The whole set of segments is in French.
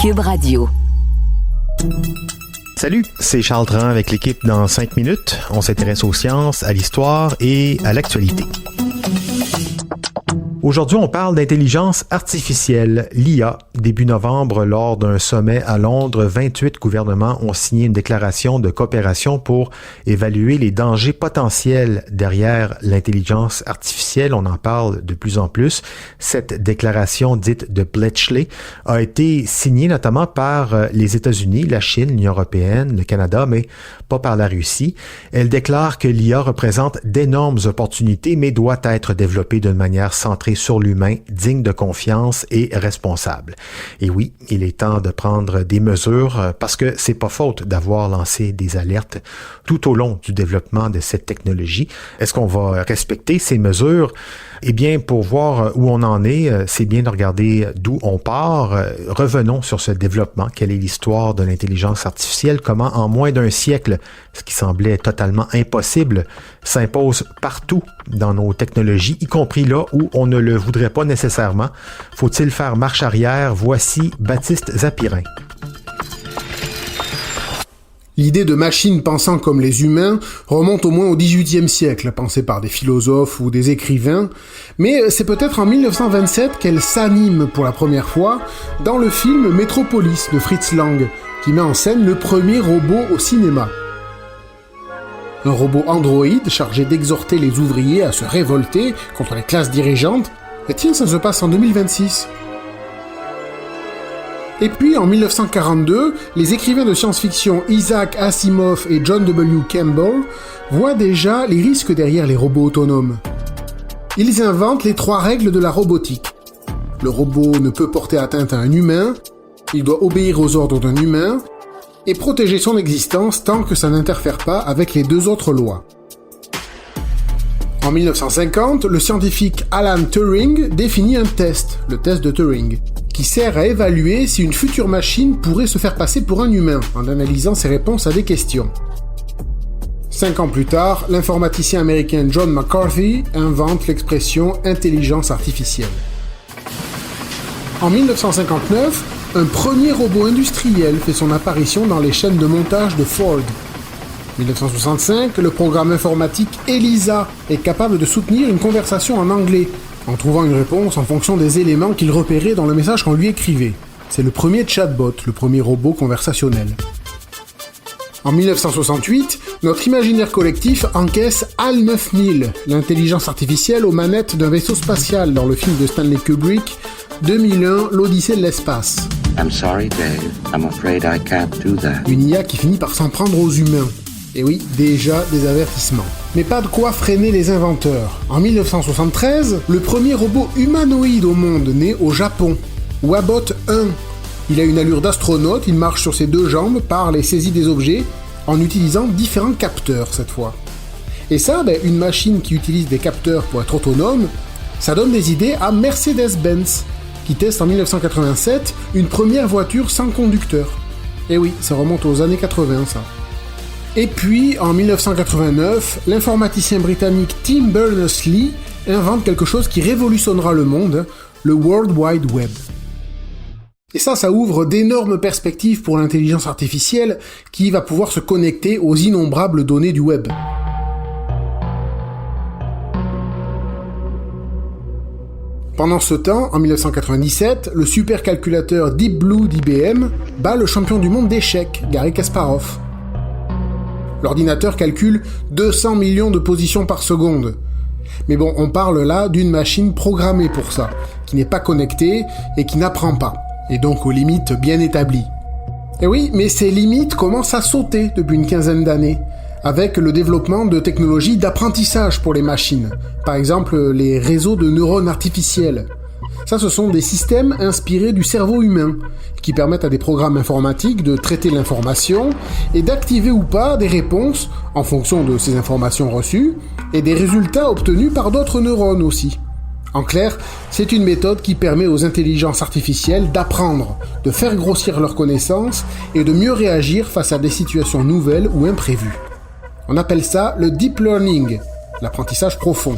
Cube Radio. Salut, c'est Charles Dran avec l'équipe dans 5 minutes. On s'intéresse aux sciences, à l'histoire et à l'actualité. Aujourd'hui, on parle d'intelligence artificielle, l'IA. Début novembre, lors d'un sommet à Londres, 28 gouvernements ont signé une déclaration de coopération pour évaluer les dangers potentiels derrière l'intelligence artificielle. On en parle de plus en plus. Cette déclaration dite de Bletchley a été signée notamment par les États-Unis, la Chine, l'Union européenne, le Canada, mais pas par la Russie. Elle déclare que l'IA représente d'énormes opportunités, mais doit être développée d'une manière centrée sur l'humain, digne de confiance et responsable. Et oui, il est temps de prendre des mesures parce que c'est pas faute d'avoir lancé des alertes tout au long du développement de cette technologie. Est-ce qu'on va respecter ces mesures? Eh bien, pour voir où on en est, c'est bien de regarder d'où on part. Revenons sur ce développement. Quelle est l'histoire de l'intelligence artificielle? Comment, en moins d'un siècle, ce qui semblait totalement impossible, s'impose partout dans nos technologies, y compris là où on ne le voudrait pas nécessairement. Faut-il faire marche arrière? Voici Baptiste Zapirin. L'idée de machines pensant comme les humains remonte au moins au XVIIIe siècle, pensée par des philosophes ou des écrivains, mais c'est peut-être en 1927 qu'elle s'anime pour la première fois dans le film Metropolis de Fritz Lang, qui met en scène le premier robot au cinéma. Un robot androïde chargé d'exhorter les ouvriers à se révolter contre les classes dirigeantes, et tiens, ça se passe en 2026. Et puis, en 1942, les écrivains de science-fiction Isaac Asimov et John W. Campbell voient déjà les risques derrière les robots autonomes. Ils inventent les 3 règles de la robotique. Le robot ne peut porter atteinte à un humain, il doit obéir aux ordres d'un humain, et protéger son existence tant que ça n'interfère pas avec les 2 autres lois. En 1950, le scientifique Alan Turing définit un test, le test de Turing, qui sert à évaluer si une future machine pourrait se faire passer pour un humain en analysant ses réponses à des questions. 5 ans plus tard, l'informaticien américain John McCarthy invente l'expression « intelligence artificielle ». En 1959, un premier robot industriel fait son apparition dans les chaînes de montage de Ford. En 1965, le programme informatique ELISA est capable de soutenir une conversation en anglais, en trouvant une réponse en fonction des éléments qu'il repérait dans le message qu'on lui écrivait. C'est le premier chatbot, le premier robot conversationnel. En 1968, notre imaginaire collectif encaisse HAL 9000, l'intelligence artificielle aux manettes d'un vaisseau spatial dans le film de Stanley Kubrick, 2001, l'Odyssée de l'espace. I'm sorry, Dave. I'm afraid I can't do that. Une IA qui finit par s'en prendre aux humains. Et oui, déjà des avertissements. Mais pas de quoi freiner les inventeurs. En 1973, le premier robot humanoïde au monde naît au Japon, Wabot 1. Il a une allure d'astronaute, il marche sur ses 2 jambes, parle et saisit des objets, en utilisant différents capteurs cette fois. Et ça, une machine qui utilise des capteurs pour être autonome, ça donne des idées à Mercedes-Benz, qui teste en 1987 une première voiture sans conducteur. Et oui, ça remonte aux années 80 ça. Et puis, en 1989, l'informaticien britannique Tim Berners-Lee invente quelque chose qui révolutionnera le monde, le World Wide Web. Et ça ouvre d'énormes perspectives pour l'intelligence artificielle qui va pouvoir se connecter aux innombrables données du web. Pendant ce temps, en 1997, le supercalculateur Deep Blue d'IBM bat le champion du monde d'échecs, Garry Kasparov. L'ordinateur calcule 200 millions de positions par seconde. Mais bon, on parle là d'une machine programmée pour ça, qui n'est pas connectée et qui n'apprend pas, et donc aux limites bien établies. Et oui, mais ces limites commencent à sauter depuis une quinzaine d'années, avec le développement de technologies d'apprentissage pour les machines, par exemple les réseaux de neurones artificiels. Ça, ce sont des systèmes inspirés du cerveau humain, qui permettent à des programmes informatiques de traiter l'information et d'activer ou pas des réponses en fonction de ces informations reçues et des résultats obtenus par d'autres neurones aussi. En clair, c'est une méthode qui permet aux intelligences artificielles d'apprendre, de faire grossir leurs connaissances et de mieux réagir face à des situations nouvelles ou imprévues. On appelle ça le deep learning, l'apprentissage profond.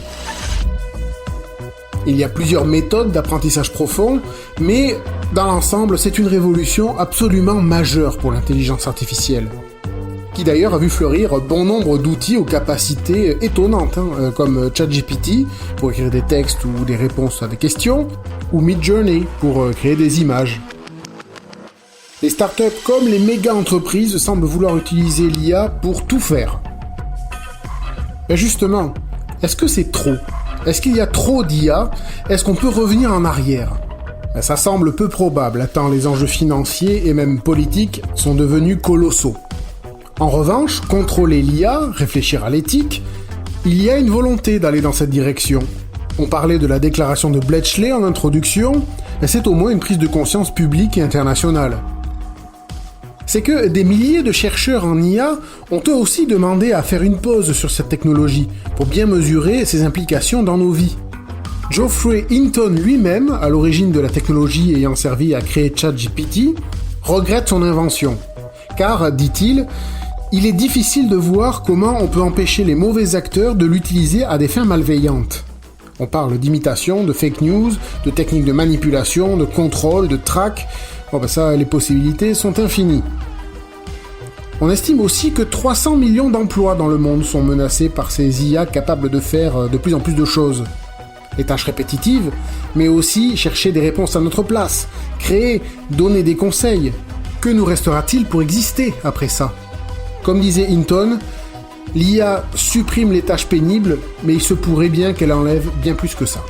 Il y a plusieurs méthodes d'apprentissage profond, mais dans l'ensemble, c'est une révolution absolument majeure pour l'intelligence artificielle, qui d'ailleurs a vu fleurir bon nombre d'outils aux capacités étonnantes, comme ChatGPT pour écrire des textes ou des réponses à des questions, ou Midjourney pour créer des images. Les startups comme les méga-entreprises semblent vouloir utiliser l'IA pour tout faire. Mais justement, est-ce que c'est trop ? Est-ce qu'il y a trop d'IA ? Est-ce qu'on peut revenir en arrière ? Ça semble peu probable, tant les enjeux financiers et même politiques sont devenus colossaux. En revanche, contrôler l'IA, réfléchir à l'éthique, il y a une volonté d'aller dans cette direction. On parlait de la déclaration de Bletchley en introduction, et c'est au moins une prise de conscience publique et internationale. C'est que des milliers de chercheurs en IA ont eux aussi demandé à faire une pause sur cette technologie pour bien mesurer ses implications dans nos vies. Geoffrey Hinton lui-même, à l'origine de la technologie ayant servi à créer ChatGPT, regrette son invention. Car, dit-il, il est difficile de voir comment on peut empêcher les mauvais acteurs de l'utiliser à des fins malveillantes. On parle d'imitation, de fake news, de techniques de manipulation, de contrôle, de track. Les possibilités sont infinies. On estime aussi que 300 millions d'emplois dans le monde sont menacés par ces IA capables de faire de plus en plus de choses. Les tâches répétitives, mais aussi chercher des réponses à notre place, créer, donner des conseils. Que nous restera-t-il pour exister après ça ? Comme disait Hinton, l'IA supprime les tâches pénibles, mais il se pourrait bien qu'elle enlève bien plus que ça.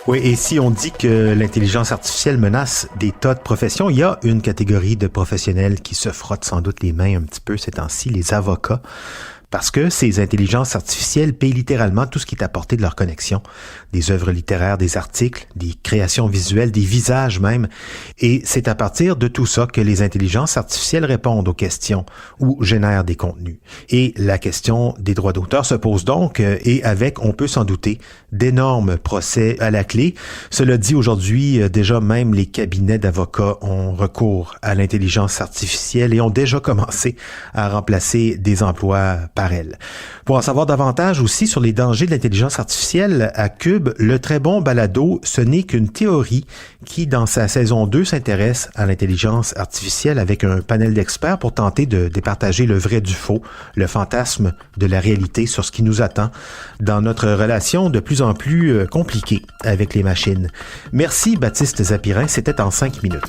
Oui, et si on dit que l'intelligence artificielle menace des tas de professions, il y a une catégorie de professionnels qui se frottent sans doute les mains un petit peu ces temps-ci, les avocats. Parce que ces intelligences artificielles payent littéralement tout ce qui est apporté de leur connexion. Des œuvres littéraires, des articles, des créations visuelles, des visages même. Et c'est à partir de tout ça que les intelligences artificielles répondent aux questions ou génèrent des contenus. Et la question des droits d'auteur se pose donc, et avec, on peut s'en douter, d'énormes procès à la clé. Cela dit, aujourd'hui, déjà même les cabinets d'avocats ont recours à l'intelligence artificielle et ont déjà commencé à remplacer des emplois par elle. Pour en savoir davantage aussi sur les dangers de l'intelligence artificielle, à Cube, le très bon balado Ce n'est qu'une théorie qui, dans sa saison 2, s'intéresse à l'intelligence artificielle avec un panel d'experts pour tenter de départager le vrai du faux, le fantasme de la réalité sur ce qui nous attend dans notre relation de plus en plus compliquée avec les machines. Merci Baptiste Zapirin, c'était en 5 minutes.